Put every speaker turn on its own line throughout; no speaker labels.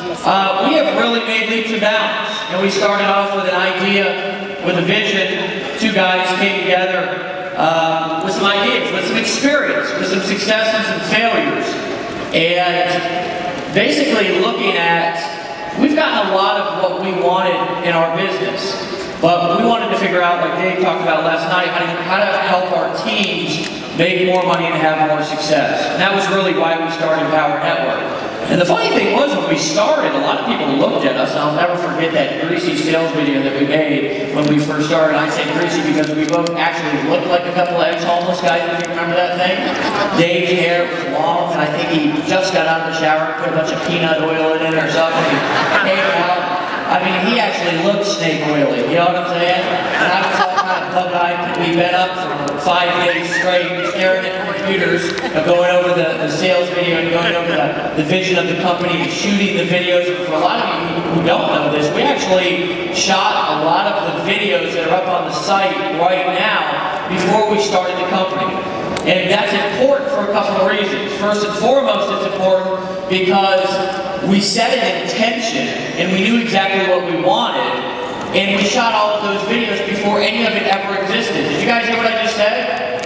We have really made leaps and bounds. And we started off with an idea, with a vision. Two guys came together with some ideas, with some experience, with some successes and failures. And basically looking at, we've gotten a lot of what we wanted in our business. But we wanted to figure out, like Dave talked about last night, how to help our teams make more money and have more success. And that was really why we started Power Network. And the funny thing was, when we started, a lot of people looked at us, and I'll never forget that greasy sales video that we made when we first started. I say greasy because we both actually looked like a couple of ex-homeless guys, if you remember that thing. Dave's hair was long, and I think he just got out of the shower, put a bunch of peanut oil in it or something, and came out. I mean, he actually looked snake oily, you know what I'm saying? And I was all kind of bug-eyed. We've been up for 5 days straight, staring at computers, going over the sales video and going over the vision of the company, shooting the videos. And for a lot of you who don't know this, we actually shot a lot of the videos that are up on the site right now before we started the company. And that's important for a couple of reasons. First and foremost, it's important because we set an intention and we knew exactly what we wanted, and we shot all of those videos before any of it ever existed. Did you guys hear what I just said?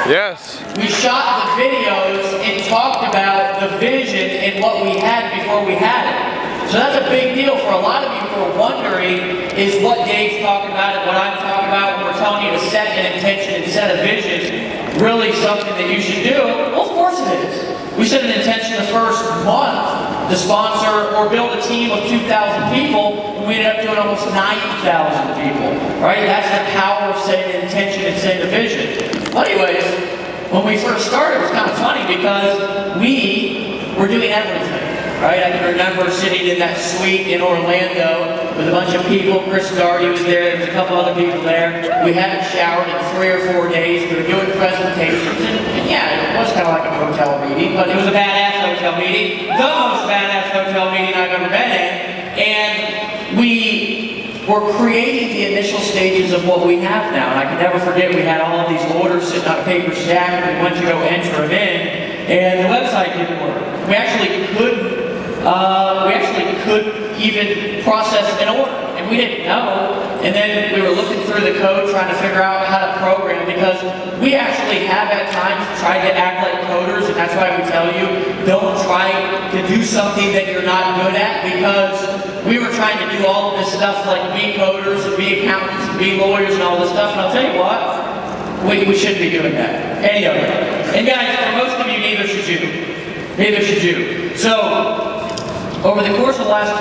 Yes.
We shot the videos and talked about the vision and what we had before we had it. So that's a big deal for a lot of you who are wondering, is what Dave's talking about and what I'm talking about when we're telling you to set an intention and set a vision really something that you should do? Well, of course it is. We set an intention the first month to sponsor or build a team of 2,000 people, and we ended up doing almost 9,000 people, right? That's the power of setting an intention and setting a vision. Well, anyways, when we first started, it was kind of funny because we were doing everything, right? I can remember sitting in that suite in Orlando with a bunch of people. Chris Daugherty was there, there was a couple other people there. We hadn't showered in 3 or 4 days. We were doing presentations, and yeah, it was kind of like a hotel meeting, but it was a badass hotel meeting. The most badass hotel meeting I've ever been in. And we were creating the initial stages of what we have now. And I can never forget, we had all of these orders sitting on a paper stack, and we went to go enter them in, and the website didn't work. We actually couldn't even process an order, and we didn't know. And then we were looking through the code, trying to figure out how to program, because we actually have at times tried to act like coders, and that's why we tell you, don't try to do something that you're not good at, because we were trying to do all of this stuff like be coders and be accountants and be lawyers and all this stuff, and I'll tell you what, we shouldn't be doing that. Any of it. And guys, for most of you, neither should you. Neither should you. So, over the course of the last